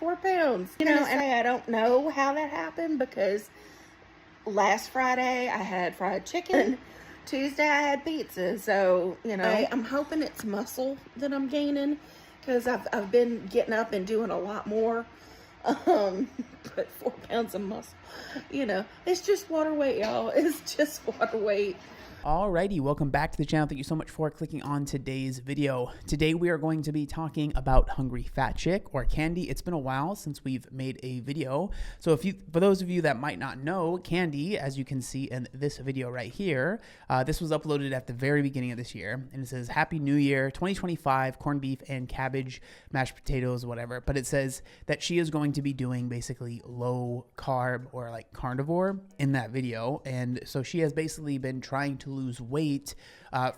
4 pounds. You know, and I don't know how that happened because last Friday I had fried chicken. Tuesday I had pizza. So, you know, I'm hoping it's muscle that I'm gaining because I've been getting up and doing a lot more. But 4 pounds of muscle, you know, it's just water weight, y'all. It's just water weight. Alrighty, welcome back to the channel. Thank you so much for clicking on today's video. Today we are going to be talking about Hungry Fat Chick or Candy. It's been a while since we've made a video. So for those of you that might not know, Candy, as you can see in this video right here, this was uploaded at the very beginning of this year. And it says, Happy New Year 2025, corned beef and cabbage, mashed potatoes, whatever. But it says that she is going to be doing basically low carb or like carnivore in that video. And so she has basically been trying to lose weight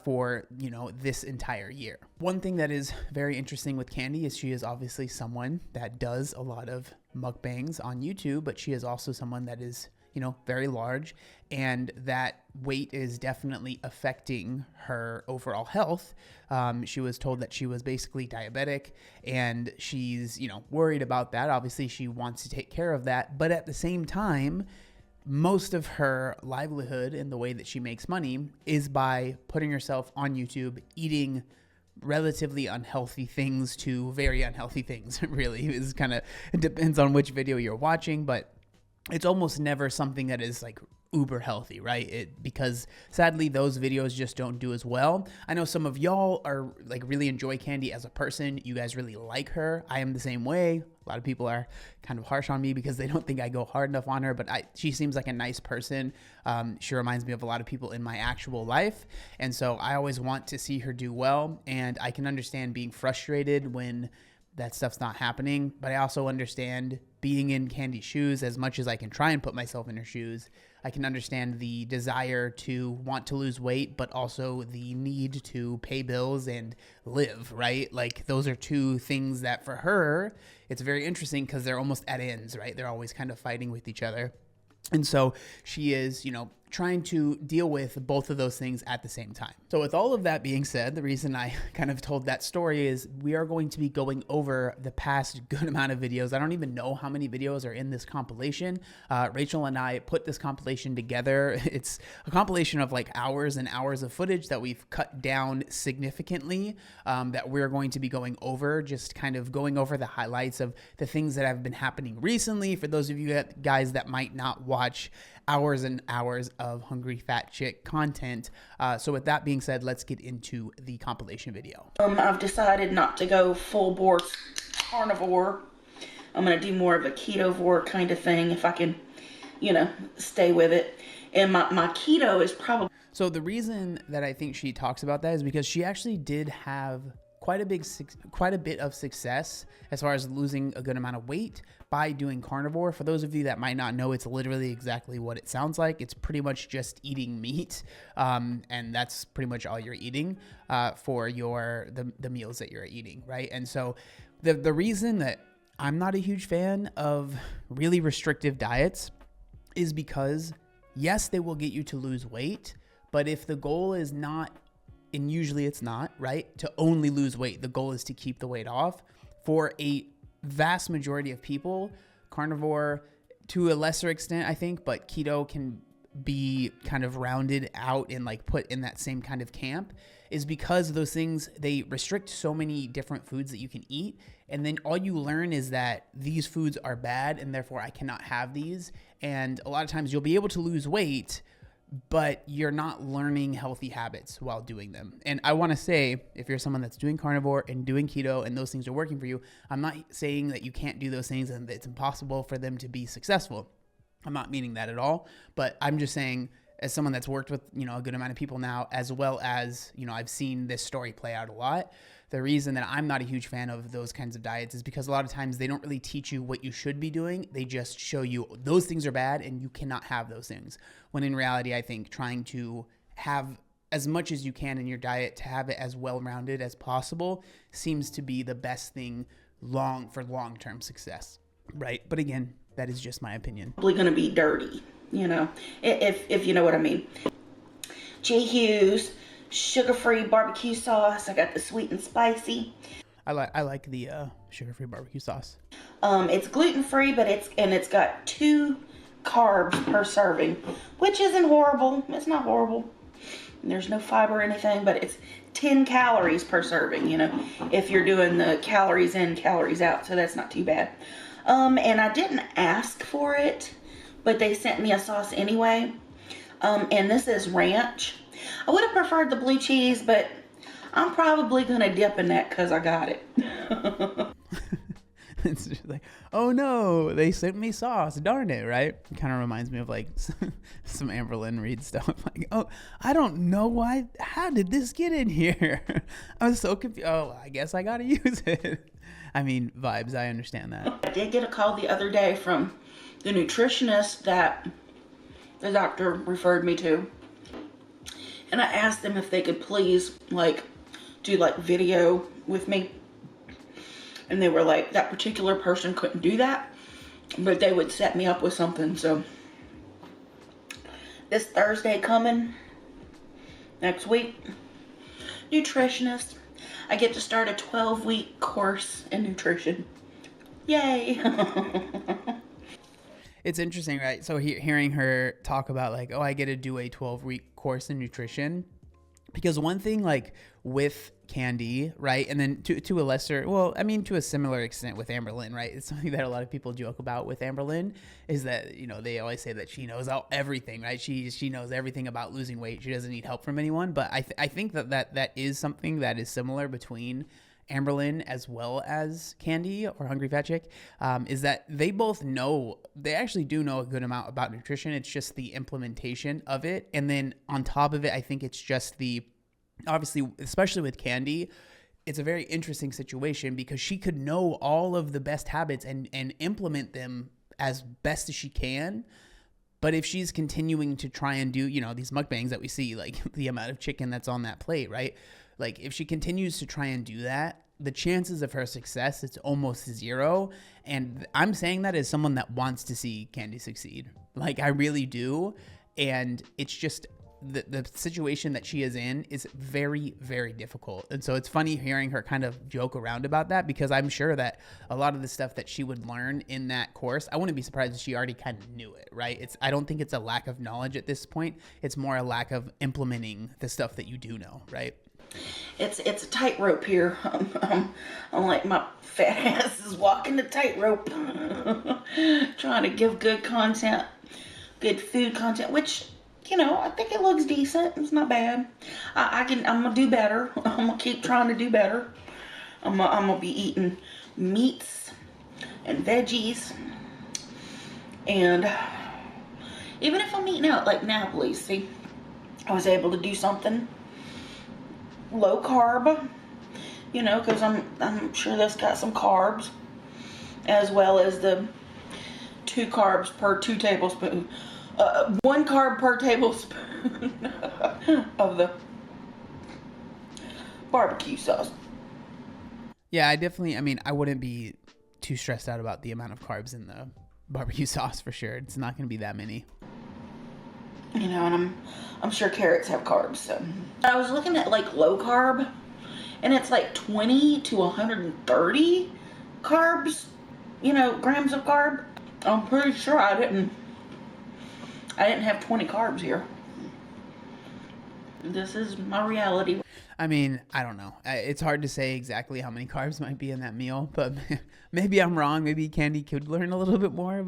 for, you know, this entire year. One thing that is very interesting with Candy is she is obviously someone that does a lot of mukbangs on YouTube, but she is also someone that is, you know, very large, and that weight is definitely affecting her overall health. She was told that she was basically diabetic, and she's, you know, worried about that. Obviously, she wants to take care of that, but at the same time, most of her livelihood and the way that she makes money is by putting herself on YouTube, eating relatively unhealthy things to very unhealthy things. Really, is kind of, it depends on which video you're watching, but it's almost never something that is like uber healthy, right? Because sadly those videos just don't do as well. I know some of y'all are like really enjoy Candy as a person. You guys really like her. I am the same way. A lot of people are kind of harsh on me because they don't think I go hard enough on her, but she seems like a nice person. She reminds me of a lot of people in my actual life. And so I always want to see her do well. And I can understand being frustrated when that stuff's not happening, but I also understand being in Candy's shoes. As much as I can try and put myself in her shoes, I can understand the desire to want to lose weight, but also the need to pay bills and live, right? Like those are two things that for her, it's very interesting because they're almost at ends, right? They're always kind of fighting with each other. And so she is, you know, trying to deal with both of those things at the same time. So with all of that being said, the reason I kind of told that story is we are going to be going over the past good amount of videos. I don't even know how many videos are in this compilation. Rachel and I put this compilation together. It's a compilation of like hours and hours of footage that we've cut down significantly, that we're going to be going over, just kind of going over the highlights of the things that have been happening recently. For those of you guys that might not watch hours and hours of Hungry Fat Chick content. So with that being said, let's get into the compilation video. I've decided not to go full bore carnivore. I'm going to do more of a ketovore kind of thing if I can, you know, stay with it. And my keto is probably... So the reason that I think she talks about that is because she actually did have quite a bit of success as far as losing a good amount of weight by doing carnivore. For those of you that might not know, it's literally exactly what it sounds like. It's pretty much just eating meat, and that's pretty much all you're eating for the meals that you're eating, right? And so the reason that I'm not a huge fan of really restrictive diets is because yes, they will get you to lose weight, but if the goal is not, and usually it's not, right, to only lose weight, the goal is to keep the weight off. For a vast majority of people, carnivore to a lesser extent, I think, but keto can be kind of rounded out and like put in that same kind of camp, is because those things, they restrict so many different foods that you can eat. And then all you learn is that these foods are bad and therefore I cannot have these. And a lot of times you'll be able to lose weight, but you're not learning healthy habits while doing them. And I want to say, if you're someone that's doing carnivore and doing keto and those things are working for you, I'm not saying that you can't do those things and that it's impossible for them to be successful. I'm not meaning that at all, but I'm just saying, as someone that's worked with, you know, a good amount of people now, as well as, you know, I've seen this story play out a lot. The reason that I'm not a huge fan of those kinds of diets is because a lot of times they don't really teach you what you should be doing. They just show you those things are bad and you cannot have those things. When in reality, I think trying to have as much as you can in your diet to have it as well-rounded as possible seems to be the best thing for long-term success, right? But again, that is just my opinion. Probably going to be dirty, you know, if you know what I mean. J. Hughes, sugar-free barbecue sauce. I got the sweet and spicy. I like the sugar-free barbecue sauce. It's gluten-free, but it's got 2 carbs per serving, which isn't horrible. It's not horrible. There's no fiber or anything, but it's 10 calories per serving, you know, if you're doing the calories in, calories out, so that's not too bad. And I didn't ask for it, but they sent me a sauce anyway. And this is ranch. I would have preferred the blue cheese, but I'm probably gonna dip in that because I got it. It's just like, oh no, they sent me sauce. Darn it, right? It kind of reminds me of like some Amberlynn Reed stuff. Like, oh, I don't know why. How did this get in here? I was so confused. Oh, I guess I gotta use it. I mean, vibes. I understand that. I did get a call the other day from the nutritionist that the doctor referred me to, and I asked them if they could please like do like video with me. And they were like, that particular person couldn't do that, but they would set me up with something. So this Thursday coming, next week, nutritionist. I get to start a 12-week course in nutrition. Yay. It's interesting, right? So hearing her talk about like, oh, I get to do a 12-week course in nutrition. Because one thing like with Candy, right, and then to a lesser, well, I mean, to a similar extent with Amberlynn, right? It's something that a lot of people joke about with Amberlynn is that, you know, they always say that she knows everything, right? She knows everything about losing weight. She doesn't need help from anyone. But I think that is something that is similar between Amberlynn as well as Candy or Hungry Fat Chick, is that they both know, they actually do know a good amount about nutrition. It's just the implementation of it. And then on top of it, I think it's just obviously, especially with Candy, it's a very interesting situation because she could know all of the best habits and implement them as best as she can. But if she's continuing to try and do, you know, these mukbangs that we see, like the amount of chicken that's on that plate, right? Like if she continues to try and do that, the chances of her success, it's almost zero. And I'm saying that as someone that wants to see Candy succeed. Like I really do. And it's just the situation that she is in is very, very difficult. And so it's funny hearing her kind of joke around about that because I'm sure that a lot of the stuff that she would learn in that course, I wouldn't be surprised if she already kind of knew it, right? I don't think it's a lack of knowledge at this point. It's more a lack of implementing the stuff that you do know, right? It's a tightrope here. I'm like my fat ass is walking the tightrope, trying to give good content, good food content, which, you know, I think it looks decent. It's not bad. I'm gonna do better. I'm gonna keep trying to do better. I'm gonna be eating meats and veggies, and even if I'm eating out like Napoli, see, I was able to do something low carb, you know, because I'm sure this got some carbs, as well as the 2 carbs per 2 tablespoons, 1 carb per tablespoon of the barbecue sauce. Yeah, I mean, I wouldn't be too stressed out about the amount of carbs in the barbecue sauce for sure. It's not going to be that many. You know, and I'm sure carrots have carbs, so. I was looking at like low carb, and it's like 20 to 130 carbs, you know, grams of carb. I'm pretty sure I didn't have 20 carbs here. This is my reality. I mean, I don't know. It's hard to say exactly how many carbs might be in that meal, but maybe I'm wrong. Maybe Candy could learn a little bit more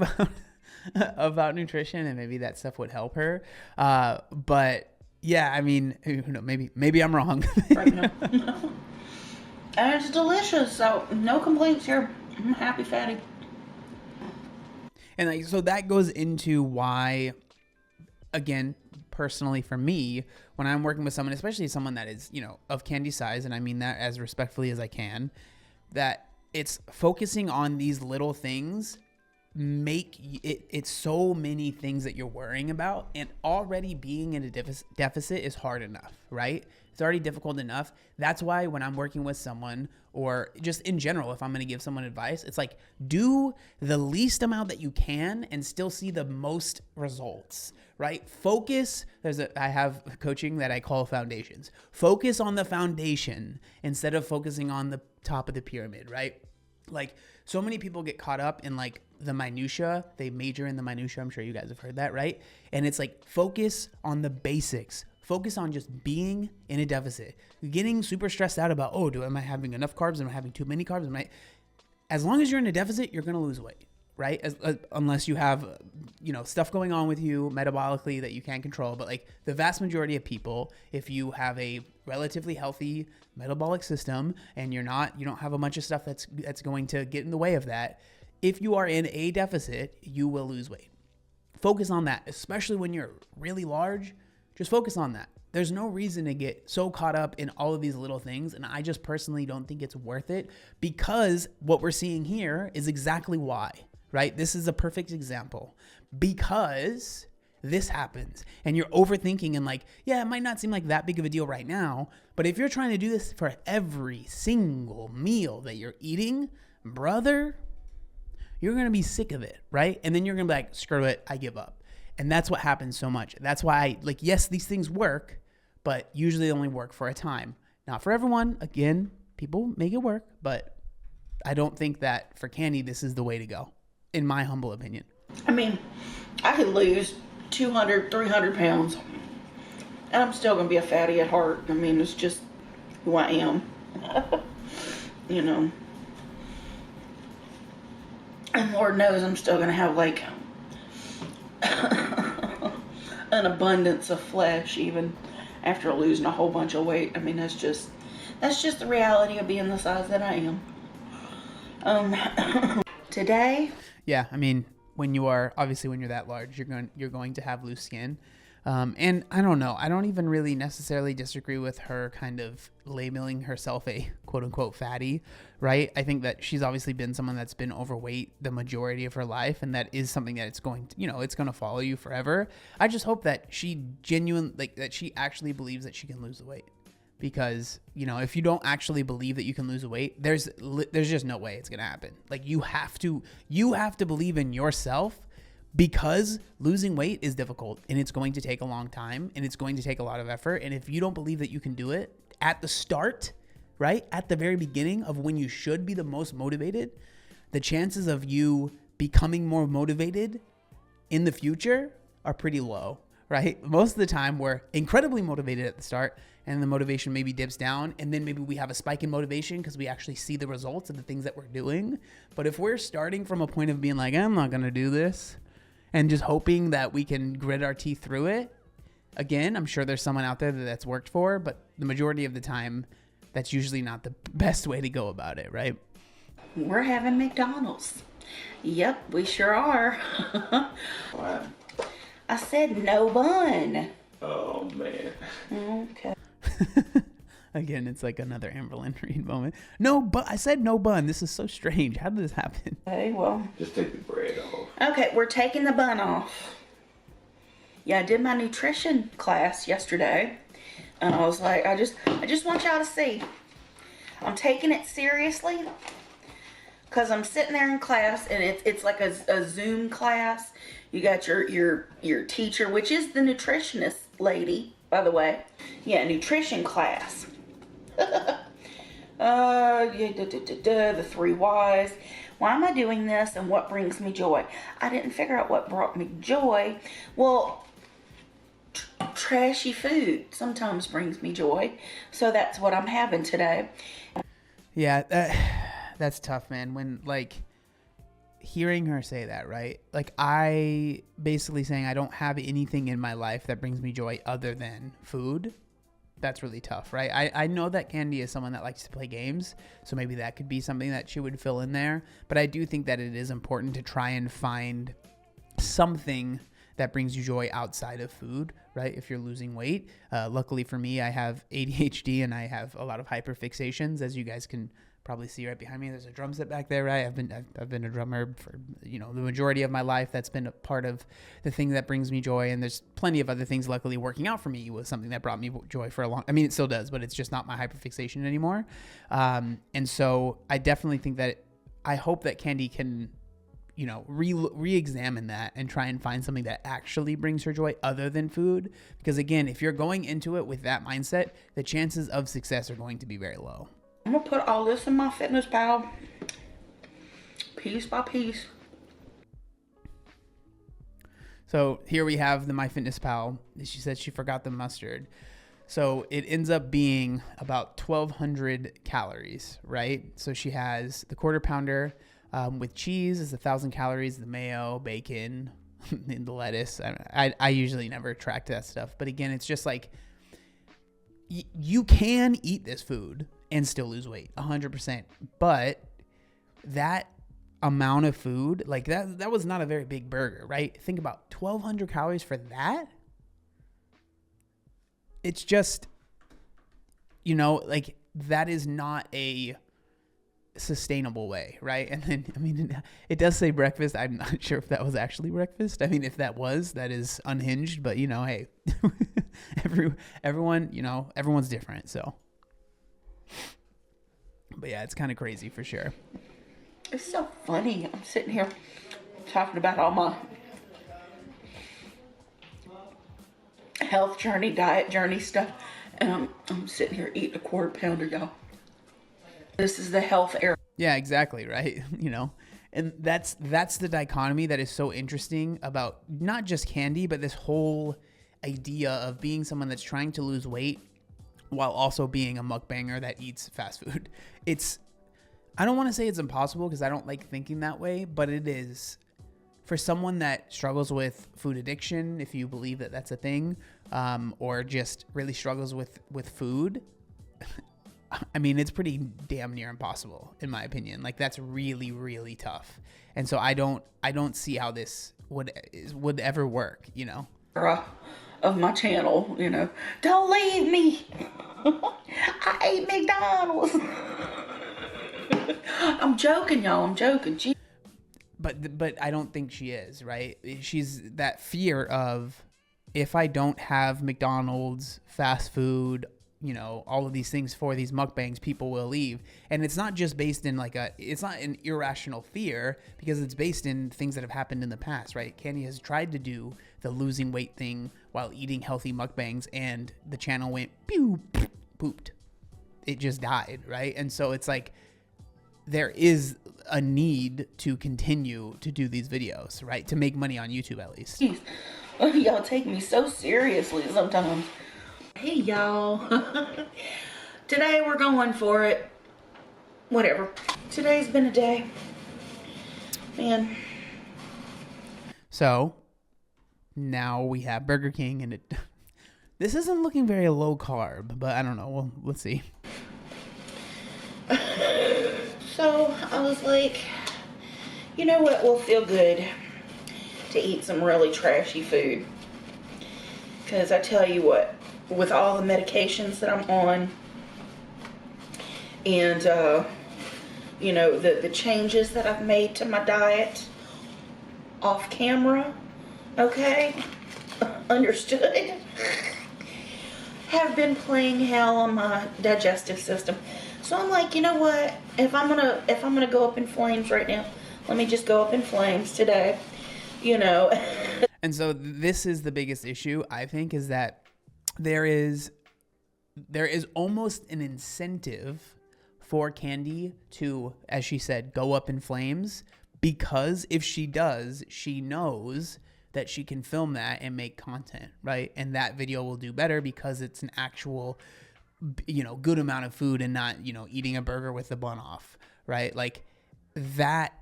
about nutrition, and maybe that stuff would help her. But yeah, I mean, you know, maybe I'm wrong. Right now. And it's delicious, so no complaints here. I'm happy fatty. And like, so that goes into why, again, personally for me, when I'm working with someone, especially someone that is, you know, of Candy size, and I mean that as respectfully as I can, that it's focusing on these little things make it's so many things that you're worrying about, and already being in a deficit is hard enough, right? It's already difficult enough. That's why when I'm working with someone, or just in general, if I'm going to give someone advice, it's like, do the least amount that you can and still see the most results, right? Focus. I have coaching that I call foundations. Focus on the foundation instead of focusing on the top of the pyramid, right? Like, so many people get caught up in like the minutia. They major in the minutia. I'm sure you guys have heard that, right? And it's like, focus on the basics. Focus on just being in a deficit. You're getting super stressed out about, oh, am I having enough carbs? Am I having too many carbs? As long as you're in a deficit, you're going to lose weight, right? Unless you have, stuff going on with you metabolically that you can't control. But like the vast majority of people, if you have a relatively healthy metabolic system and you don't have a bunch of stuff that's going to get in the way of that, if you are in a deficit, you will lose weight. Focus on that, especially when you're really large. Just focus on that. There's no reason to get so caught up in all of these little things. And I just personally don't think it's worth it, because what we're seeing here is exactly why, right? This is a perfect example, because this happens and you're overthinking and like, yeah, it might not seem like that big of a deal right now, but if you're trying to do this for every single meal that you're eating, brother, you're going to be sick of it, right? And then you're going to be like, screw it, I give up. And that's what happens so much. That's why, yes, these things work, but usually they only work for a time. Not for everyone. Again, people make it work, but I don't think that for Candy, this is the way to go, in my humble opinion. I mean, I could lose 200, 300 pounds, and I'm still going to be a fatty at heart. I mean, it's just who I am, And Lord knows I'm still going to have, an abundance of flesh even after losing a whole bunch of weight. I mean, that's just the reality of being the size that I am. Today. Yeah, I mean, when you're that large, you're going to have loose skin. And I don't know. I don't even really necessarily disagree with her kind of labeling herself a quote unquote fatty, right? I think that she's obviously been someone that's been overweight the majority of her life. And that is something that it's going to follow you forever. I just hope that she that she actually believes that she can lose the weight. Because, if you don't actually believe that you can lose the weight, there's just no way it's going to happen. Like you have to believe in yourself, because losing weight is difficult and it's going to take a long time and it's going to take a lot of effort. And if you don't believe that you can do it at the start, right, at the very beginning of when you should be the most motivated, the chances of you becoming more motivated in the future are pretty low, right? Most of the time we're incredibly motivated at the start and the motivation maybe dips down, and then maybe we have a spike in motivation because we actually see the results of the things that we're doing. But if we're starting from a point of being like, I'm not going to do this, and just hoping that we can grit our teeth through it. Again, I'm sure there's someone out there that's worked for, but the majority of the time, that's usually not the best way to go about it, right? We're having McDonald's. Yep, we sure are. What? I said no bun. Oh, man. Okay. Again, it's like another Amberlyn Reed moment. No, but I said no bun. This is so strange. How did this happen? Okay, well. Just take the bread off. Okay, we're taking the bun off. Yeah, I did my nutrition class yesterday. And I was like, I just want y'all to see. I'm taking it seriously. Because I'm sitting there in class, and it's like a Zoom class. You got your teacher, which is the nutritionist lady, by the way. Yeah, nutrition class. The 3 whys. Why am I doing this, and what brings me joy? I didn't figure out what brought me joy. Well, trashy food sometimes brings me joy. So that's what I'm having today. Yeah, that's tough, man. When, hearing her say that, right? I basically saying I don't have anything in my life that brings me joy other than food. That's really tough, right? I know that Candy is someone that likes to play games, so maybe that could be something that she would fill in there. But I do think that it is important to try and find something that brings you joy outside of food, right? If you're losing weight. Luckily for me, I have ADHD and I have a lot of hyperfixations, as you guys can probably see right behind me. There's a drum set back there, right? I've been a drummer for the majority of my life. That's been a part of the thing that brings me joy. And there's plenty of other things. Luckily, working out for me was something that brought me joy for a long. I mean, it still does, but it's just not my hyperfixation anymore. And so I definitely think that I hope that Candy can re-examine that and try and find something that actually brings her joy other than food. Because again, if you're going into it with that mindset, the chances of success are going to be very low. I'm gonna put all this in my Fitness Pal, piece by piece. So here we have the MyFitnessPal. She said she forgot the mustard. So it ends up being about 1,200 calories, right? So she has the quarter pounder with cheese is 1,000 calories, the mayo, bacon, and the lettuce. I usually never track that stuff. But again, it's just like you can eat this food and still lose weight 100%. But that amount of food, like that was not a very big burger, right? Think about 1,200 calories for that. It's just, like that is not a sustainable way, right? And then, I mean, it does say breakfast. I'm not sure if that was actually breakfast. I mean, if that was, that is unhinged, but hey, everyone, everyone's different. So, but yeah, it's kind of crazy for sure. It's so funny. I'm sitting here talking about all my health journey, diet journey stuff, and I'm sitting here eating a quarter pounder, y'all. This is the health era. Yeah, exactly, right? And that's the dichotomy that is so interesting about not just candy, but this whole idea of being someone that's trying to lose weight while also being a mukbanger that eats fast food. I don't want to say it's impossible because I don't like thinking that way, but it is for someone that struggles with food addiction, if you believe that that's a thing, or just really struggles with food. I mean, it's pretty damn near impossible in my opinion. Like that's really, really tough. And so I don't see how this would ever work, Of my channel, don't leave me. I ate McDonald's. I'm joking, y'all. I'm joking. Gee. But I don't think she is, right? She's that fear of if I don't have McDonald's, fast food, all of these things for these mukbangs, people will leave. And it's not just based in it's not an irrational fear because it's based in things that have happened in the past, right? Candy has tried to do the losing weight thing while eating healthy mukbangs and the channel went pew, pooped. It just died, right? And so it's like, there is a need to continue to do these videos, right? To make money on YouTube, at least. Jeez. Y'all take me so seriously sometimes. Hey, y'all. Today we're going for it. Whatever. Today's been a day. Man. So, now we have Burger King, and this isn't looking very low carb, but I don't know. Well, let's see. So I was like, you know what will feel good? To eat some really trashy food. Because I tell you what, with all the medications that I'm on, and, the changes that I've made to my diet off camera, okay? Understood? Have been playing hell on my digestive system. So I'm like, you know what? If I'm gonna go up in flames right now, let me just go up in flames today. And so this is the biggest issue, I think, is that there is almost an incentive for Candy to, as she said, go up in flames, because if she does, she knows that she can film that and make content, right? And that video will do better because it's an actual, good amount of food and not, eating a burger with the bun off, right? Like that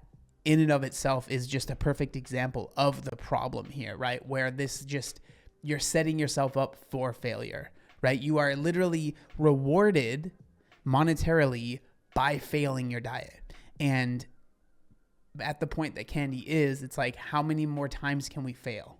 in and of itself is just a perfect example of the problem here, right? Where you're setting yourself up for failure, right? You are literally rewarded monetarily by failing your diet. And at the point that Candy is, it's like, how many more times can we fail?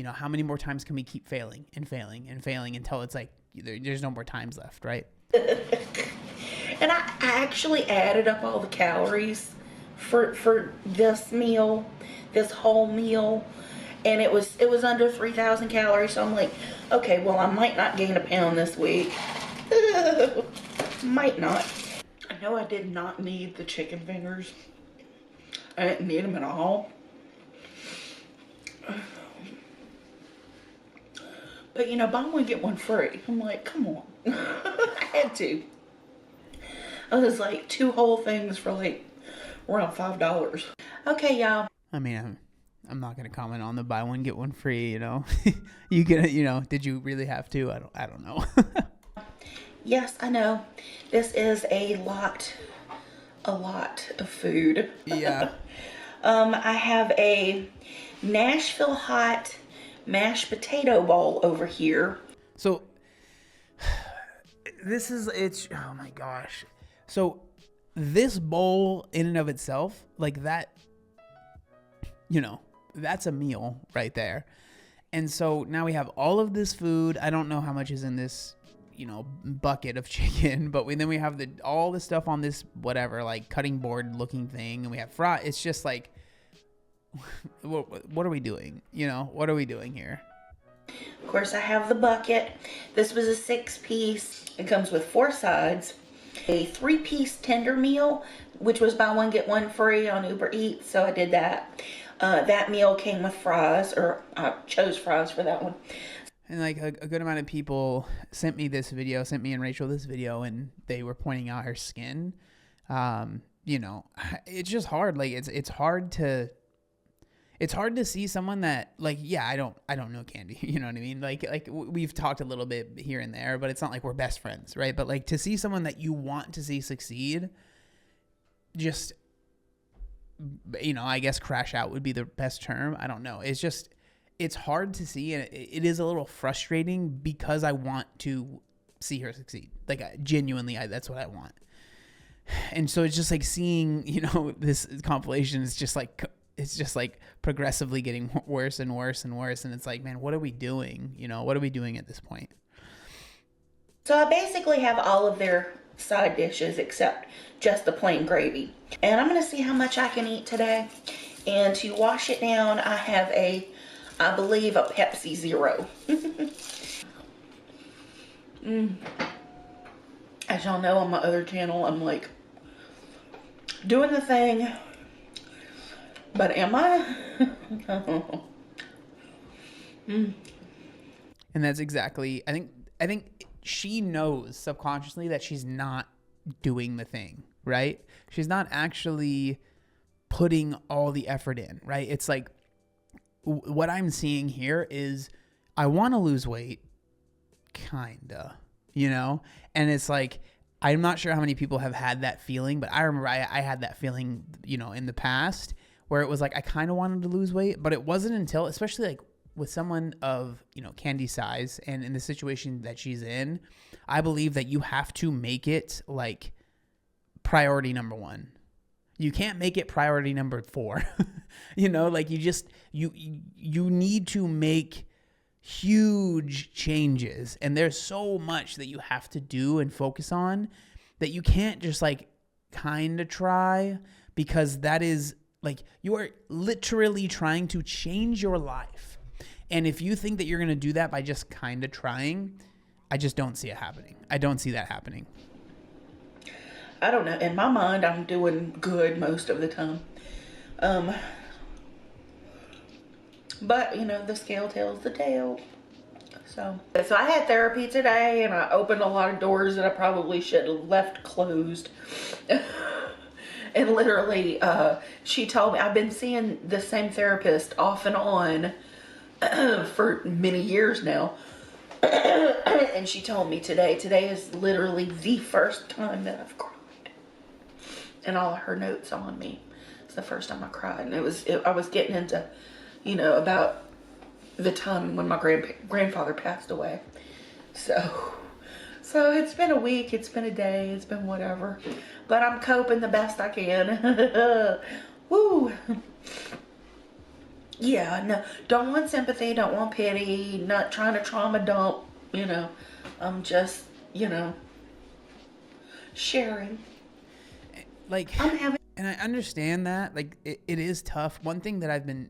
How many more times can we keep failing and failing and failing until it's like, there's no more times left, right? And I actually added up all the calories for this meal, this whole meal, and it was under 3,000 calories. So I'm like, okay, well, I might not gain a pound this week. Might not. I know I did not need the chicken fingers. I didn't need them at all. But buy one get one free. I'm like, come on. I had to. It was like 2 whole things for like around $5. Okay, y'all. I mean, I'm not gonna comment on the buy one get one free. You know, you get, you know, did you really have to? I don't know. Yes, I know. This is a lot of food. Yeah. I have a Nashville hot mashed potato bowl over here. So it's oh my gosh. So this bowl in and of itself, like that, you know, that's a meal right there. And so now we have all of this food. I don't know how much is in this, you know, bucket of chicken, but then we have all the stuff on this whatever, like cutting board looking thing, and we have fry. It's just like, what are we doing? You know, what are we doing here? Of course, I have the bucket. This was a 6-piece. It comes with 4 sides. A 3-piece tender meal, which was buy one get one free on Uber Eats, so I did that. That meal came with fries, or I chose fries for that one. And like a good amount of people sent me and Rachel this video, and they were pointing out her skin. You know, it's just hard. Like it's hard to see someone that, like, yeah, I don't know Candy. You know what I mean? Like we've talked a little bit here and there, but it's not like we're best friends, right? But like to see someone that you want to see succeed, just, you know, I guess crash out would be the best term. I don't know. It's hard to see, and it is a little frustrating because I want to see her succeed. Like genuinely, that's what I want. And so it's just like seeing, you know, this compilation is just like, it's just like progressively getting worse and worse and worse. And it's like, man, what are we doing? You know, what are we doing at this point? So I basically have all of their side dishes except just the plain gravy. And I'm going to see how much I can eat today. And to wash it down, I have I believe, a Pepsi Zero. As y'all know, on my other channel, I'm like doing the thing. But am I? And that's exactly, I think she knows subconsciously that she's not doing the thing, right? She's not actually putting all the effort in, right? It's like, what I'm seeing here is I want to lose weight, kinda, you know? And it's like, I'm not sure how many people have had that feeling, but I remember I had that feeling, you know, in the past, where it was like I kind of wanted to lose weight, but it wasn't until, especially like with someone of, you know, Candy's size and in the situation that she's in, I believe that you have to make it like priority number 1. You can't make it priority number 4. You know, like you need to make huge changes, and there's so much that you have to do and focus on that you can't just like kind of try, because that is like, you are literally trying to change your life. And if you think that you're going to do that by just kind of trying, I just don't see it happening. I don't see that happening. I don't know. In my mind, I'm doing good most of the time. But, you know, the scale tells the tale. So I had therapy today, and I opened a lot of doors that I probably should have left closed. And literally, she told me, I've been seeing the same therapist off and on for many years now. And she told me today is literally the first time that I've cried. And all of her notes on me, it's the first time I cried. And I was getting into, you know, about the time when my grandfather passed away. So it's been a week, it's been a day, it's been whatever. But I'm coping the best I can. Woo! Yeah, no, don't want sympathy, don't want pity, not trying to trauma dump, you know. I'm just, you know, sharing. Like, and I understand that, like, it is tough. One thing that I've been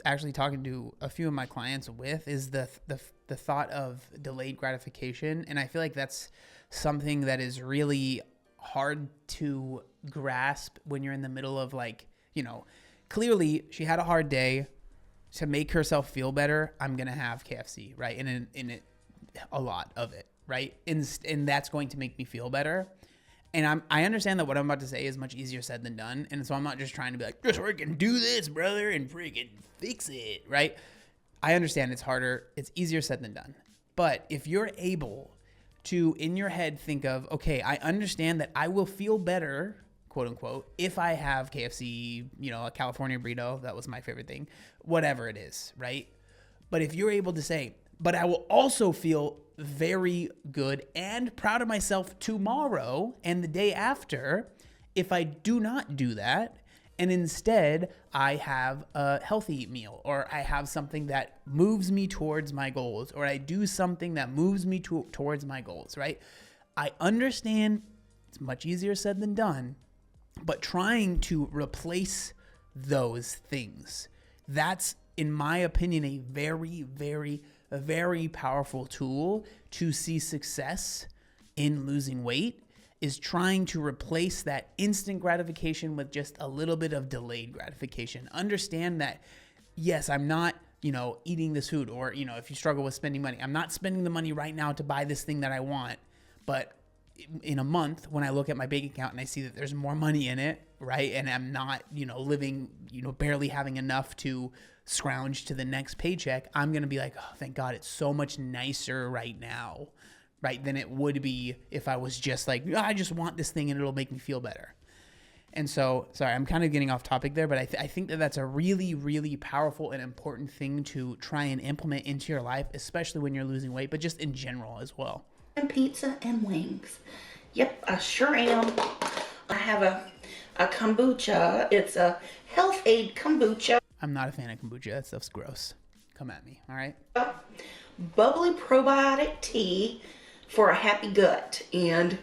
actually talking to a few of my clients with is the thought of delayed gratification. And I feel like that's something that is really hard to grasp when you're in the middle of, like, you know, clearly she had a hard day. To make herself feel better, I'm going to have KFC, right? And in it, a lot of it, right? And that's going to make me feel better. And I understand that what I'm about to say is much easier said than done. And so I'm not just trying to be like, just freaking do this, brother, and freaking fix it, right? I understand it's harder. It's easier said than done. But if you're able to, in your head, think of, okay, I understand that I will feel better, quote unquote, if I have KFC, a California burrito, that was my favorite thing, whatever it is, right? But if you're able to say, but I will also feel very good and proud of myself tomorrow and the day after if I do not do that, and instead I have a healthy meal, or I have something that moves me towards my goals, or I do something that moves me towards my goals, right? I understand it's much easier said than done, but trying to replace those things, that's, in my opinion, a very, very, very powerful tool to see success in losing weight, is trying to replace that instant gratification with just a little bit of delayed gratification. Understand that, yes, I'm not, eating this food, or, if you struggle with spending money, I'm not spending the money right now to buy this thing that I want, but in a month, when I look at my bank account and I see that there's more money in it, right, and I'm not, living, barely having enough to scrounge to the next paycheck, I'm going to be like, oh, thank God, it's so much nicer right now, right, than it would be if I was just like, I just want this thing and it'll make me feel better. And so, sorry, I'm kind of getting off topic there, but I think that that's a really, really powerful and important thing to try and implement into your life, especially when you're losing weight, but just in general as well. And pizza and wings. Yep, I sure am. I have a kombucha. It's a health aid kombucha. I'm not a fan of kombucha. That stuff's gross. Come at me, all right? Bubbly probiotic tea for a happy gut. And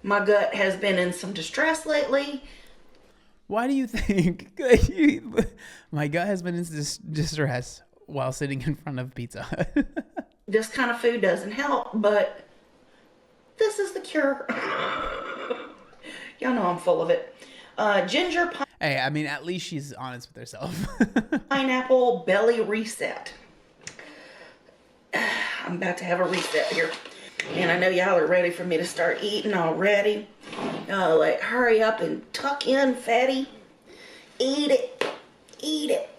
my gut has been in some distress lately. Why do you think my gut has been in distress while sitting in front of pizza? This kind of food doesn't help, but this is the cure. Y'all know I'm full of it. Ginger Hey, I mean, at least she's honest with herself. pineapple belly reset. I'm about to have a reset here. And I know y'all are ready for me to start eating already. Like, hurry up and tuck in, fatty. Eat it. Eat it.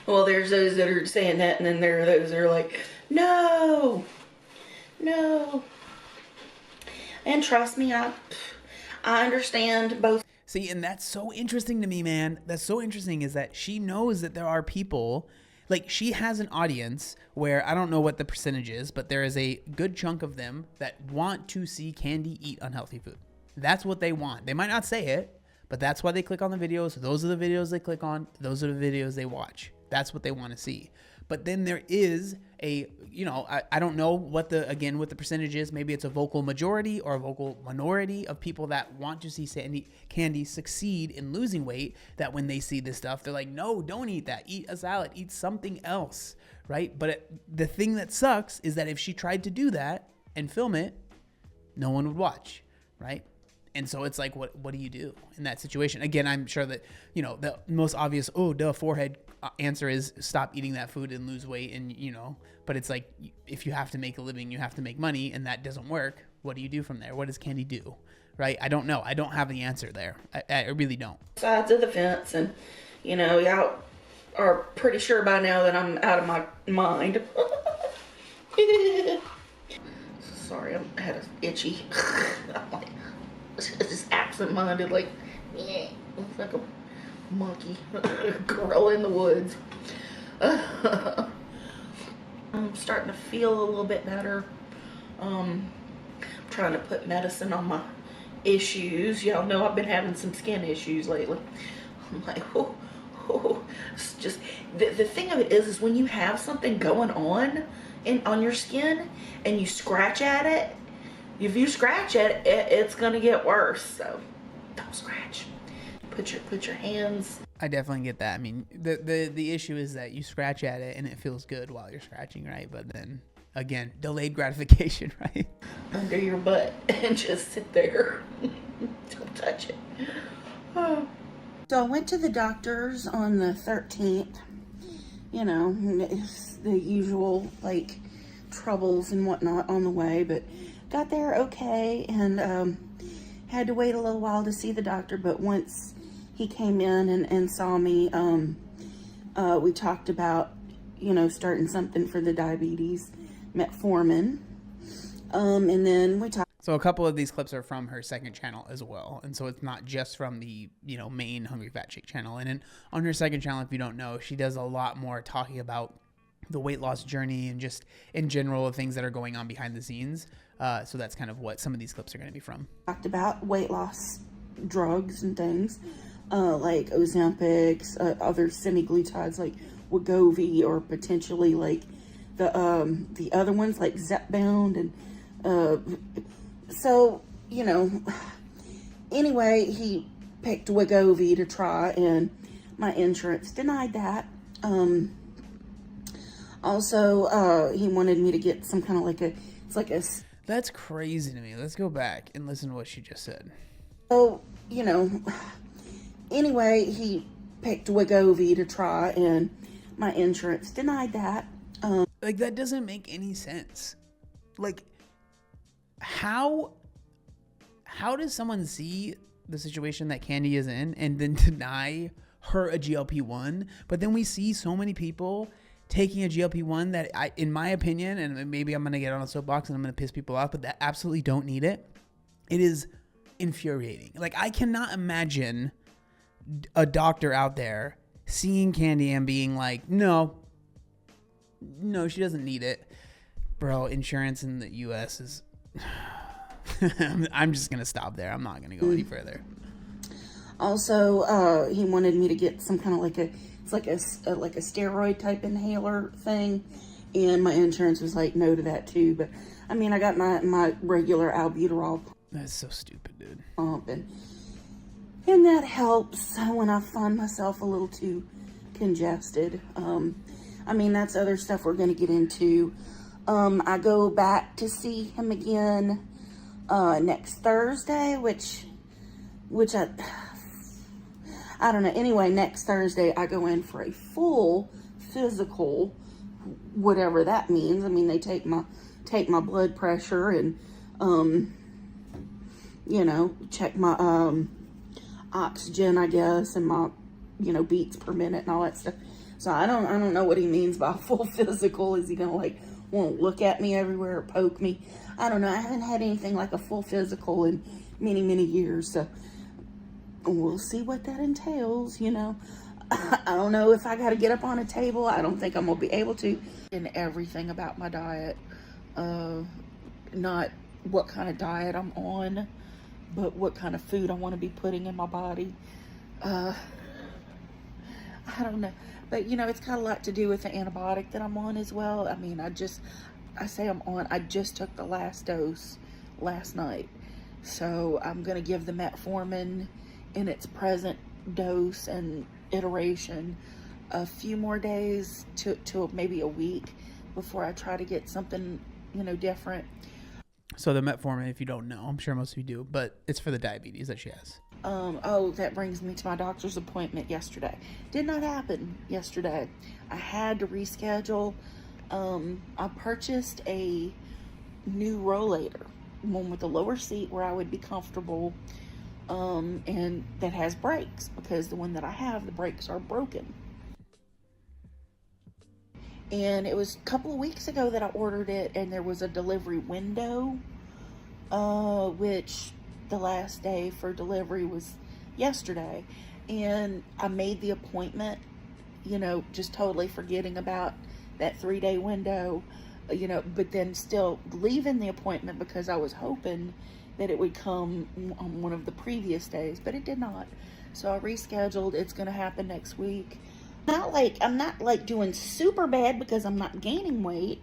Well, there's those that are saying that, and then there are those that are like, no. No. And trust me, I understand both. See, and that's so interesting to me, man. That's so interesting, is that she knows that there are people, like, she has an audience where, I don't know what the percentage is, but there is a good chunk of them that want to see Candy eat unhealthy food. That's what they want. They might not say it, but that's why they click on the videos. Those are the videos they click on. Those are the videos they watch. That's what they want to see. But then there is a, I don't know what the percentage is. Maybe it's a vocal majority or a vocal minority of people that want to see Candy succeed in losing weight, that when they see this stuff, they're like, no, don't eat that. Eat a salad. Eat something else, right? But the thing that sucks is that if she tried to do that and film it, no one would watch, right? And so it's like, what do you do in that situation? Again, I'm sure that, the most obvious, forehead answer is stop eating that food and lose weight. And, but it's like, if you have to make a living, you have to make money, and that doesn't work. What do you do from there? What does Candy do? Right? I don't know. I don't have the answer there. I really don't. Sides of the fence, and, y'all are pretty sure by now that I'm out of my mind. Sorry, I had an itchy. I'm like, just absent-minded, like, yeah, looks like a monkey, girl in the woods. I'm starting to feel a little bit better. Trying to put medicine on my issues. Y'all know I've been having some skin issues lately. I'm like, it's just the thing of it is when you have something going on your skin and you scratch at it. If you scratch it, it's gonna get worse. So don't scratch. Put your hands. I definitely get that. I mean, the issue is that you scratch at it and it feels good while you're scratching, right? But then again, delayed gratification, right? Under your butt and just sit there. Don't touch it. Oh. So I went to the doctor's on the 13th. The usual, like, troubles and whatnot on the way, but got there okay, and had to wait a little while to see the doctor, but once he came in and saw me, we talked about, starting something for the diabetes, metformin, and then we talked. So a couple of these clips are from her second channel as well. And so it's not just from the, main Hungry Fat Chick channel. And on her second channel, if you don't know, she does a lot more talking about the weight loss journey and just in general things that are going on behind the scenes. So that's kind of what some of these clips are going to be from. Talked about weight loss drugs and things, like Ozempic, other semaglutides like Wegovy, or potentially like the other ones like Zepbound, and so, anyway, he picked Wegovy to try, and my insurance denied that. Also, he wanted me to get some kind of like a. That's crazy to me. Let's go back and listen to what she just said. So, anyway, he picked Wegovy to try, and my insurance denied that. Like, that doesn't make any sense. Like, how does someone see the situation that Candy is in and then deny her a GLP-1? But then we see so many people taking a GLP-1 that, in my opinion, and maybe I'm going to get on a soapbox and I'm going to piss people off, but that absolutely don't need it. It is infuriating. Like, I cannot imagine a doctor out there seeing Candy and being like, no, she doesn't need it. Bro, insurance in the U.S. is... I'm just going to stop there. I'm not going to go any further. Also, he wanted me to get some kind of like a steroid type inhaler thing, and my insurance was like no to that too. But I mean, I got my regular albuterol That's so stupid, dude. pump, and that helps when I find myself a little too congested. I mean, that's other stuff we're going to get into. I go back to see him again next Thursday, which I don't know. Anyway, next Thursday I go in for a full physical, whatever that means. I mean, they take my blood pressure and check my oxygen, I guess, and my beats per minute and all that stuff. So I don't know what he means by full physical. Is he gonna won't look at me everywhere or poke me? I don't know. I haven't had anything like a full physical in many, many years. So we'll see what that entails, I don't know if I got to get up on a table. I don't think I'm going to be able to. And everything about my diet, not what kind of diet I'm on, but what kind of food I want to be putting in my body. I don't know. But, it's got a lot to do with the antibiotic that I'm on as well. I mean, I just took the last dose last night. So I'm going to give the metformin in its present dose and iteration a few more days to maybe a week before I try to get something, different. So the metformin, if you don't know, I'm sure most of you do, but it's for the diabetes that she has. That brings me to my doctor's appointment yesterday. Did not happen yesterday. I had to reschedule. I purchased a new rollator, one with a lower seat where I would be comfortable, and that has brakes, because the one that I have, the brakes are broken. And it was a couple of weeks ago that I ordered it, and there was a delivery window, which the last day for delivery was yesterday. And I made the appointment, just totally forgetting about that 3-day window, but then still leaving the appointment because I was hoping that it would come on one of the previous days, but it did not. So I rescheduled. It's going to happen next week. I'm not like doing super bad because I'm not gaining weight,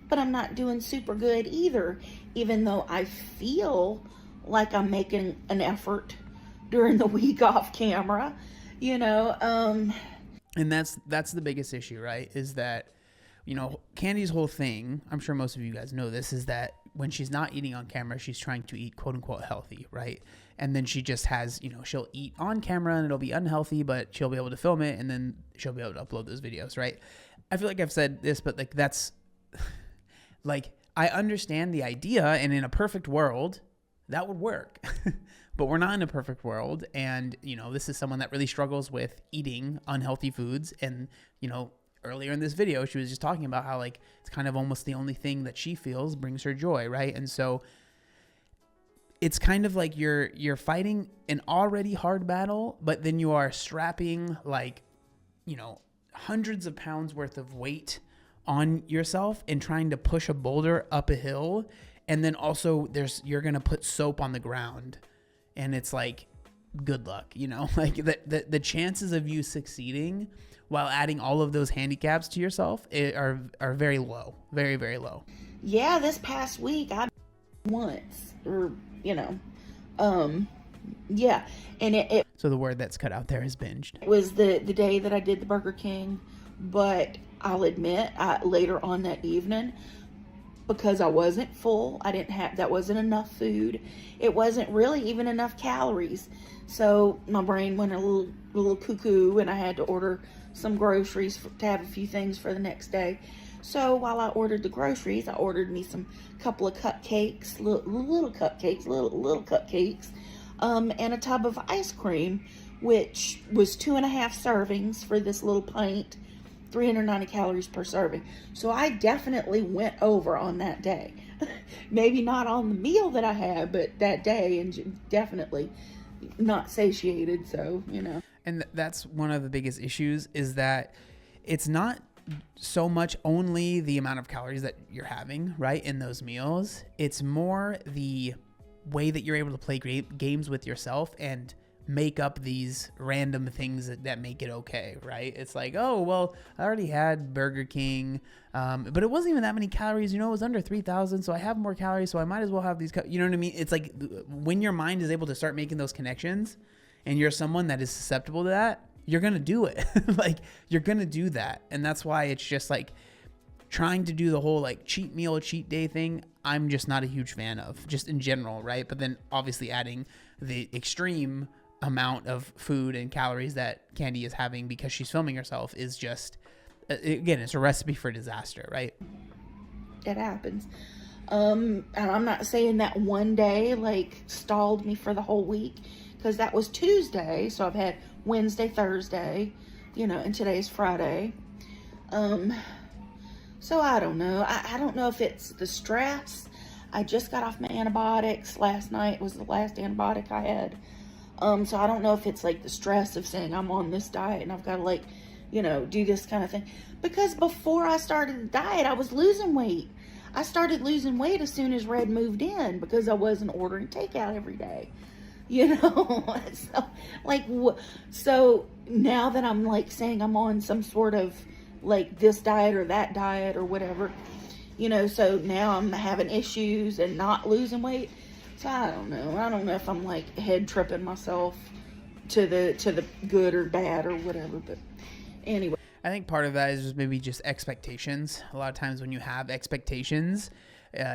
but I'm not doing super good either, even though I feel like I'm making an effort during the week off camera, And that's the biggest issue, right? Is that, Candy's whole thing, I'm sure most of you guys know this, is that when she's not eating on camera, she's trying to eat quote unquote healthy, right? And then she just has, she'll eat on camera and it'll be unhealthy, but she'll be able to film it and then she'll be able to upload those videos, right? I feel like I've said this, but that's like, I understand the idea, and in a perfect world, that would work. But we're not in a perfect world. And, this is someone that really struggles with eating unhealthy foods. And, earlier in this video, she was just talking about how like it's kind of almost the only thing that she feels brings her joy, right? And so it's kind of like you're fighting an already hard battle, but then you are strapping like, hundreds of pounds worth of weight on yourself and trying to push a boulder up a hill. And then also you're going to put soap on the ground, and it's like, good luck, like the chances of you succeeding while adding all of those handicaps to yourself are very low, very, very low. Yeah, this past week I once, or yeah, and it So the word that's cut out there is binged. was the day that I did the Burger King, but I'll admit, later on that evening, because I wasn't full, that wasn't enough food. It wasn't really even enough calories. So my brain went a little cuckoo, and I had to order some groceries to have a few things for the next day. So while I ordered the groceries, I ordered me couple of cupcakes, little cupcakes, and a tub of ice cream, which was 2.5 servings for this little pint, 390 calories per serving. So I definitely went over on that day. Maybe not on the meal that I had, but that day, and definitely not satiated. So, And that's one of the biggest issues, is that it's not so much only the amount of calories that you're having, right, in those meals. It's more the way that you're able to play games with yourself and make up these random things that make it okay, right? It's like, oh, well, I already had Burger King, but it wasn't even that many calories. It was under 3,000, so I have more calories, so I might as well have these. You know what I mean? It's like when your mind is able to start making those connections, and you're someone that is susceptible to that, you're gonna do it. Like, you're gonna do that, and that's why it's just like trying to do the whole like cheat meal, cheat day thing. I'm just not a huge fan of, just in general, right? But then obviously adding the extreme amount of food and calories that Candy is having because she's filming herself is just, again, it's a recipe for disaster, right? it happens. And I'm not saying that one day like stalled me for the whole week, because that was Tuesday. So I've had Wednesday, Thursday, and today's Friday. So I don't know. I don't know if it's the stress. I just got off my antibiotics. Last night was the last antibiotic I had. So I don't know if it's like the stress of saying I'm on this diet and I've got to do this kind of thing. Because before I started the diet, I was losing weight. I started losing weight as soon as Red moved in, because I wasn't ordering takeout every day. So now that I'm like saying I'm on some sort of like this diet or that diet or whatever, so now I'm having issues and not losing weight. So I don't know if I'm like head tripping myself to the good or bad or whatever, but anyway. I think part of that is just maybe just expectations. A lot of times when you have expectations,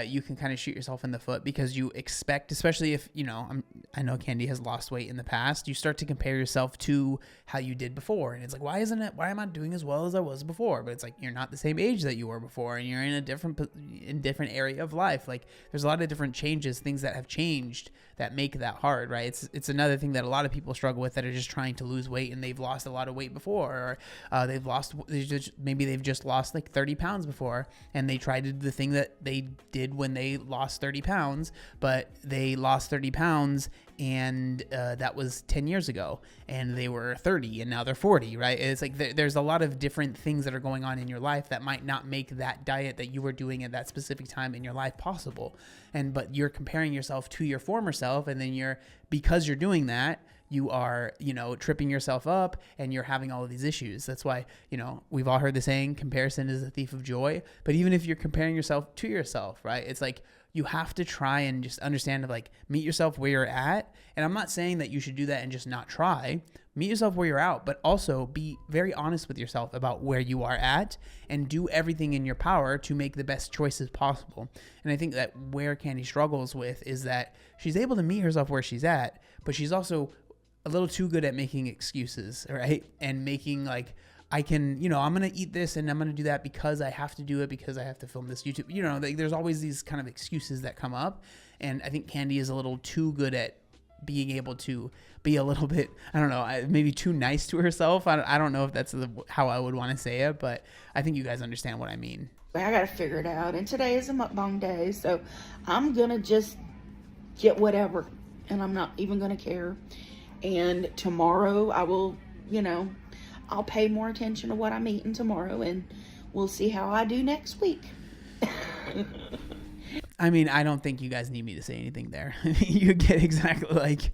you can kind of shoot yourself in the foot, because you expect, especially if, I know Candy has lost weight in the past, you start to compare yourself to how you did before. And it's like, why am I doing as well as I was before? But it's like, you're not the same age that you were before, and you're in a different area of life. Like, there's a lot of different changes, things that have changed that make that hard, right? It's another thing that a lot of people struggle with, that are just trying to lose weight and they've lost a lot of weight before, or maybe they've just lost like 30 pounds before, and they tried to do the thing that they did when they lost 30 pounds, but they lost 30 pounds and that was 10 years ago, and they were 30 and now they're 40, right? It's like there's a lot of different things that are going on in your life that might not make that diet that you were doing at that specific time in your life possible. But you're comparing yourself to your former self, and then because you're doing that, you are, tripping yourself up, and you're having all of these issues. That's why, we've all heard the saying, comparison is the thief of joy. But even if you're comparing yourself to yourself, right, it's like you have to try and just understand, like, meet yourself where you're at. And I'm not saying that you should do that and just not try. Meet yourself where you're at, but also be very honest with yourself about where you are at, and do everything in your power to make the best choices possible. And I think that where Candy struggles with is that she's able to meet herself where she's at, but she's also a little too good at making excuses, right? And making like, I can, I'm going to eat this and I'm going to do that because I have to do it because I have to film this YouTube. There's always these kind of excuses that come up. And I think Candy is a little too good at being able to be a little bit, I don't know, maybe too nice to herself. I don't know if that's how I would want to say it, but I think you guys understand what I mean. I got to figure it out. And today is a mukbang day, so I'm going to just get whatever. And I'm not even going to care. And tomorrow I will, I'll pay more attention to what I'm eating tomorrow. And we'll see how I do next week. I mean, I don't think you guys need me to say anything there. You get exactly like,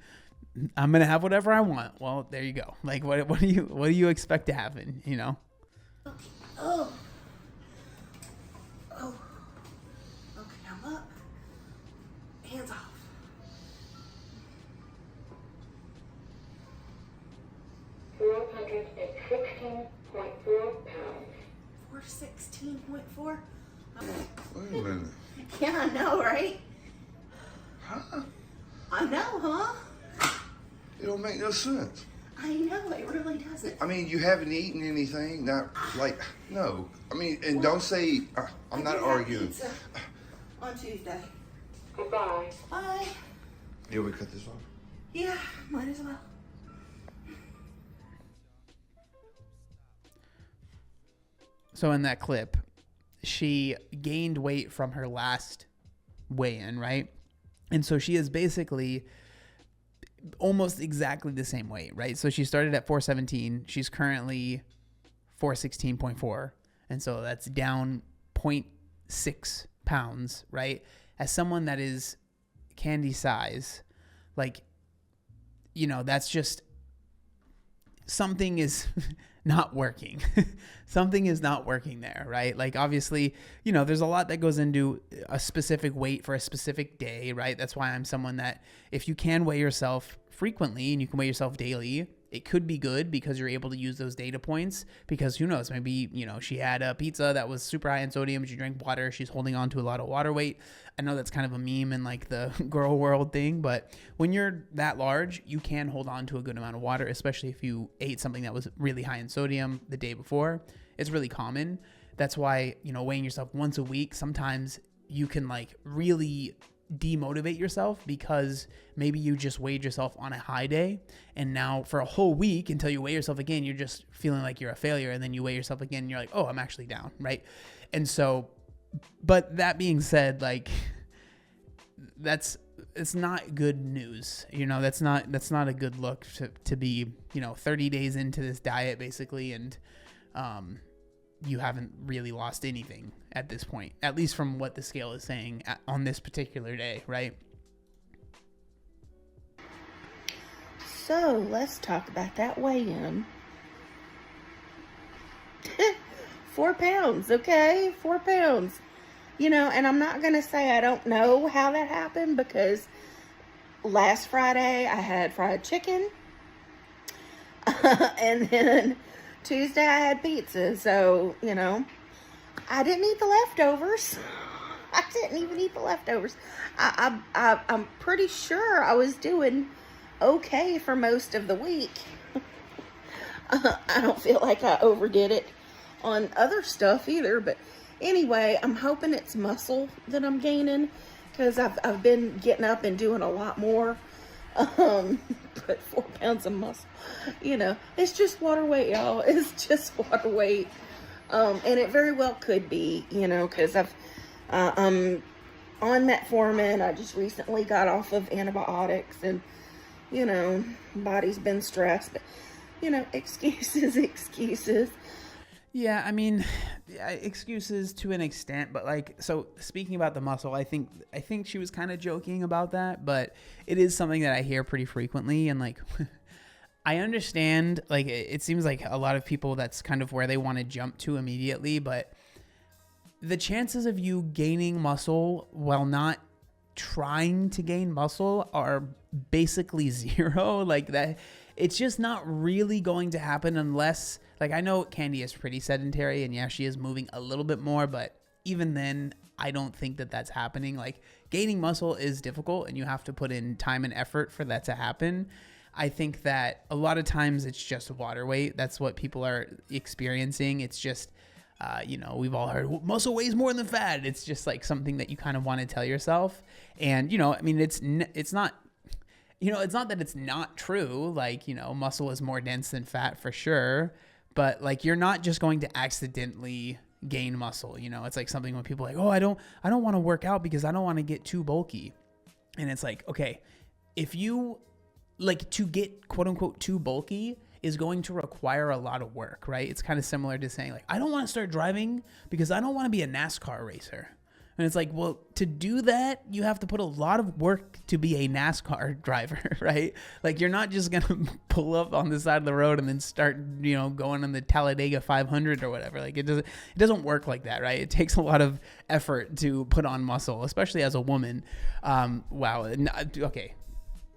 I'm going to have whatever I want. Well, there you go. Like, what do you expect to happen, Oh. Okay, I'm up. Hands off. 416.4 pounds. 416.4? Wait a minute. Yeah, I know, right? Huh? I know, huh? It don't make no sense. I know, it really doesn't. I mean, you haven't eaten anything, not like, no. I mean, and don't say, I'm not arguing. Pizza on Tuesday. Goodbye. Bye. Yeah, we cut this off? Yeah, might as well. So in that clip, she gained weight from her last weigh-in, right? And so she is basically almost exactly the same weight, right? So she started at 417. She's currently 416.4. And so that's down 0.6 pounds, right? As someone that is Candy size, like, that's just something is not working. Something is not working there, right? Like, obviously, there's a lot that goes into a specific weight for a specific day, right? That's why I'm someone that if you can weigh yourself frequently and you can weigh yourself daily, it could be good because you're able to use those data points because who knows, maybe, she had a pizza that was super high in sodium. She drank water. She's holding on to a lot of water weight. I know that's kind of a meme and like the girl world thing, but when you're that large, you can hold on to a good amount of water, especially if you ate something that was really high in sodium the day before. It's really common. That's why, weighing yourself once a week, sometimes you can like really demotivate yourself because maybe you just weighed yourself on a high day and now for a whole week until you weigh yourself again, you're just feeling like you're a failure, and then you weigh yourself again and you're like, oh, I'm actually down, right? And so, but that being said, like, it's not good news, that's not a good look to be 30 days into this diet basically, and you haven't really lost anything at this point, at least from what the scale is saying on this particular day, right? So let's talk about that weigh-in. 4 pounds, okay? 4 pounds. And I'm not going to say I don't know how that happened because last Friday I had fried chicken. And then Tuesday I had pizza. So, I didn't eat the leftovers. I didn't even eat the leftovers. I'm pretty sure I was doing okay for most of the week. I don't feel like I overdid it on other stuff either, but anyway, I'm hoping it's muscle that I'm gaining because I've been getting up and doing a lot more. But 4 pounds of muscle, it's just water weight, y'all. It's just water weight. And it very well could be, because I'm on metformin. I just recently got off of antibiotics and, body's been stressed, but, excuses. Yeah, I mean, excuses to an extent, but like, so speaking about the muscle, I think she was kind of joking about that, but it is something that I hear pretty frequently, and like, I understand, like, it seems like a lot of people, that's kind of where they want to jump to immediately, but the chances of you gaining muscle while not trying to gain muscle are basically zero. Like, that, it's just not really going to happen unless, like, I know Candy is pretty sedentary, and yeah, she is moving a little bit more, but even then, I don't think that that's happening. Like, gaining muscle is difficult, and you have to put in time and effort for that to happen. I think that a lot of times it's just water weight. That's what people are experiencing. It's just, we've all heard muscle weighs more than fat. It's just like something that you kind of want to tell yourself. And, I mean, it's not, it's not that it's not true. Like, muscle is more dense than fat for sure. But like, you're not just going to accidentally gain muscle. It's like something when people are like, oh, I don't want to work out because I don't want to get too bulky. And it's like, okay, if you like to get quote unquote too bulky is going to require a lot of work, right? It's kind of similar to saying like, I don't want to start driving because I don't want to be a NASCAR racer. And it's like, well, to do that, you have to put a lot of work to be a NASCAR driver, right? Like, you're not just going to pull up on the side of the road and then start, going on the Talladega 500 or whatever. Like, it doesn't work like that, right? It takes a lot of effort to put on muscle, especially as a woman. Wow. Okay.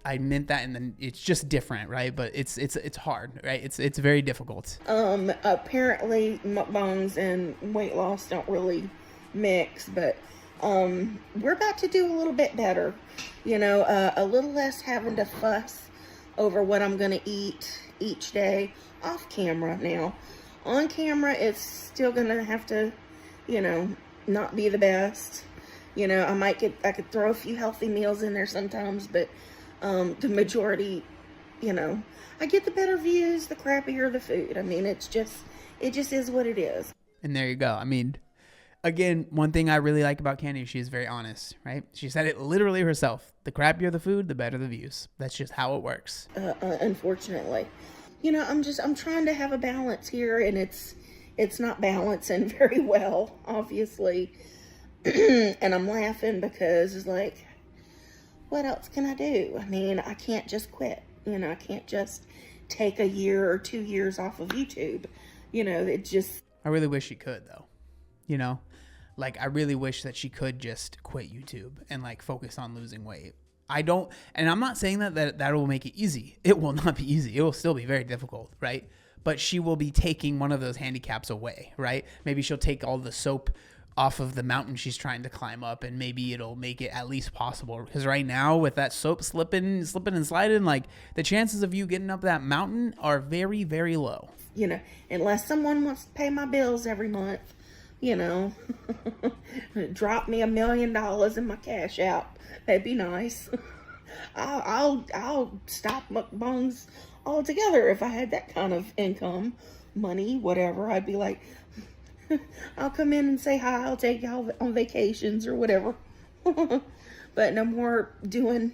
I meant that, and then it's just different, right? But it's hard, right? It's very difficult. Apparently mukbangs and weight loss don't really mix, but we're about to do a little bit better, a little less having to fuss over what I'm gonna eat each day off camera. Now on camera it's still gonna have to not be the best. I could throw a few healthy meals in there sometimes, but the majority, I get the better views the crappier the food. I mean, it just is what it is. And there you go. I mean, again, one thing I really like about Candy, she is very honest, right? She said it literally herself. The crappier the food, the better the views. That's just how it works. Unfortunately, I'm trying to have a balance here, and it's not balancing very well, obviously. And I'm laughing because it's like, what else can I do? I mean, I can't just quit. I can't just take a year or 2 years off of YouTube. I really wish she could, though. Like, I really wish that she could just quit YouTube and like focus on losing weight. And I'm not saying that will make it easy. It will not be easy. It will still be very difficult, right? But she will be taking one of those handicaps away, right? Maybe she'll take all the soap off of the mountain she's trying to climb up, and maybe it'll make it at least possible. Because right now, with that soap slipping and sliding, like, the chances of you getting up that mountain are very, very low. Unless someone wants to pay my bills every month, drop me $1 million in my cash out. That'd be nice. I'll stop mukbangs altogether if I had that kind of income, money, whatever. I'd be like, I'll come in and say hi. I'll take y'all on vacations or whatever. But no more doing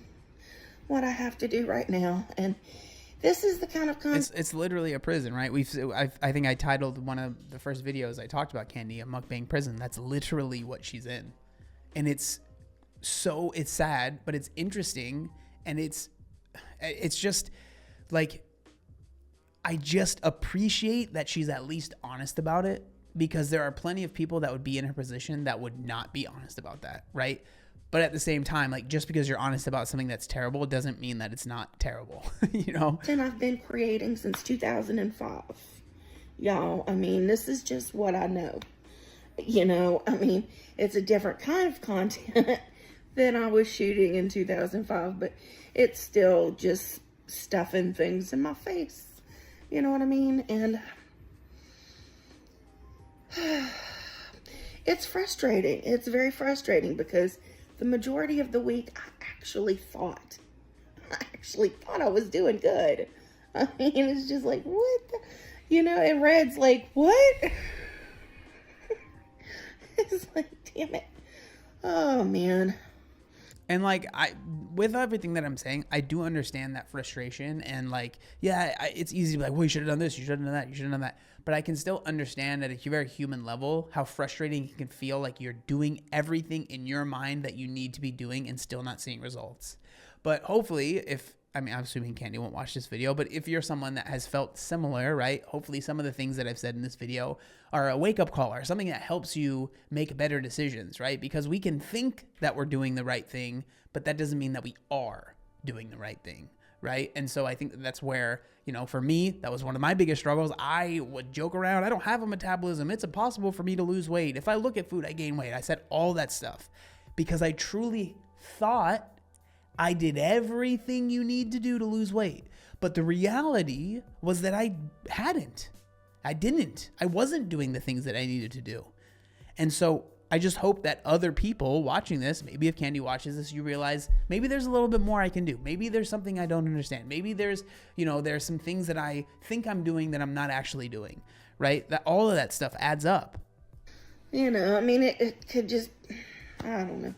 what I have to do right now. And this is the kind of it's literally a prison, right? I think I titled one of the first videos I talked about Candy a mukbang prison. That's literally what she's in, and it's sad, but it's interesting, and it's just like, I just appreciate that she's at least honest about it, because there are plenty of people that would be in her position that would not be honest about that, right? But at the same time, like, just because you're honest about something that's terrible doesn't mean that it's not terrible, And I've been creating since 2005. Y'all, I mean, this is just what I know. I mean, it's a different kind of content than I was shooting in 2005, but it's still just stuffing things in my face. You know what I mean? And it's frustrating. It's very frustrating because the majority of the week I actually thought I was doing good. I mean, it's just like, what the, and Red's like, what? It's like, damn it. Oh, man. And like, with everything that I'm saying, I do understand that frustration, and like, yeah, it's easy to be like, well, you should have done this, you should have done that, you should have done that. But I can still understand at a very human level how frustrating it can feel, like you're doing everything in your mind that you need to be doing and still not seeing results. But hopefully, I'm assuming Candy won't watch this video, but if you're someone that has felt similar, right, hopefully some of the things that I've said in this video are a wake-up call or something that helps you make better decisions, right? Because we can think that we're doing the right thing, but that doesn't mean that we are doing the right thing, right? And so I think that's where, for me, that was one of my biggest struggles. I would joke around, I don't have a metabolism. It's impossible for me to lose weight. If I look at food, I gain weight. I said all that stuff because I truly thought I did everything you need to do to lose weight. But the reality was that I wasn't doing the things that I needed to do. And so I just hope that other people watching this, maybe if Candy watches this, you realize maybe there's a little bit more I can do. Maybe there's something I don't understand. Maybe there's some things that I think I'm doing that I'm not actually doing, right? That all of that stuff adds up. It could just, I don't know,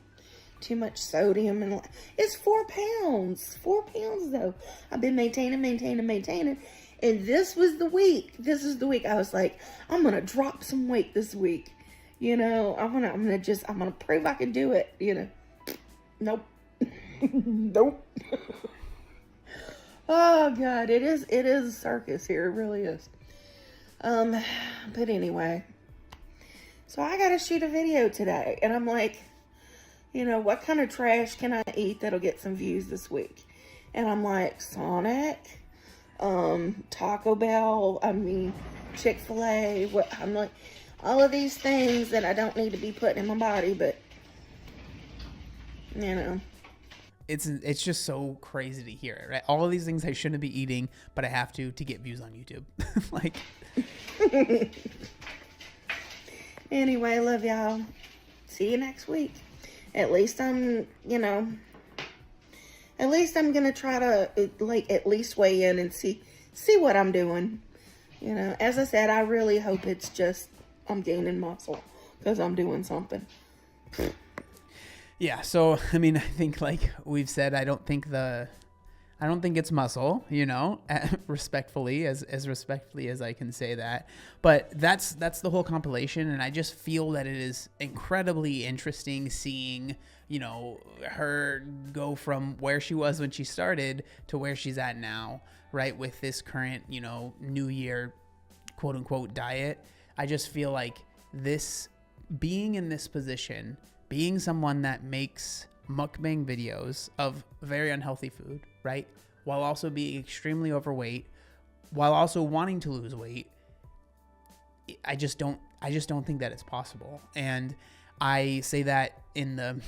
too much sodium. And it's 4 pounds. 4 pounds, though. I've been maintaining. And this was the week. I was like, I'm going to drop some weight this week. I'm gonna prove I can do it. Nope. Nope. Oh God, it is a circus here. It really is. But anyway, so I gotta shoot a video today, and I'm like, what kind of trash can I eat that'll get some views this week? And I'm like, Sonic, Taco Bell, Chick-fil-A. I'm like, all of these things that I don't need to be putting in my body, but It's just so crazy to hear it, right? All of these things I shouldn't be eating, but I have to get views on YouTube. Like, anyway, love y'all. See you next week. At least I'm gonna try to at least weigh in and see what I'm doing. As I said, I really hope it's just I'm gaining muscle because I'm doing something. Yeah. So, I think like we've said, I don't think it's muscle, respectfully, as respectfully as I can say that. But that's the whole compilation. And I just feel that it is incredibly interesting seeing, her go from where she was when she started to where she's at now, right? With this current, New Year, quote unquote, diet. I just feel like being in this position, being someone that makes mukbang videos of very unhealthy food, right? While also being extremely overweight, while also wanting to lose weight, I just don't think that it's possible. And I say that in the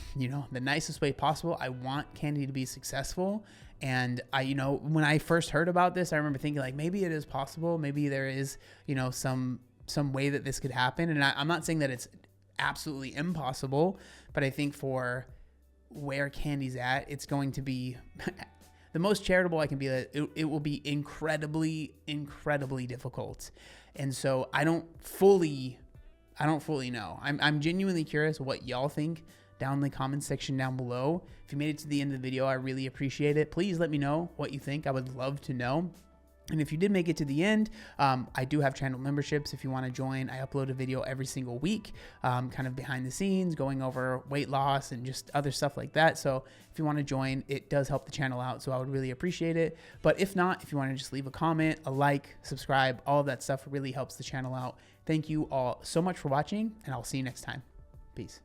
nicest way possible. I want Candy to be successful. And when I first heard about this, I remember thinking like, maybe it is possible. Maybe there is, some way that this could happen. And I'm not saying that it's absolutely impossible, but I think for where Candy's at, it's going to be the most charitable I can be, that it will be incredibly, incredibly difficult. And so I don't fully know. I'm genuinely curious what y'all think down in the comments section down below. If you made it to the end of the video, I really appreciate it. Please let me know what you think. I would love to know. And if you did make it to the end, I do have channel memberships. If you want to join, I upload a video every single week, kind of behind the scenes, going over weight loss and just other stuff like that. So if you want to join, it does help the channel out. So I would really appreciate it. But if not, if you want to just leave a comment, a like, subscribe, all of that stuff really helps the channel out. Thank you all so much for watching, and I'll see you next time. Peace.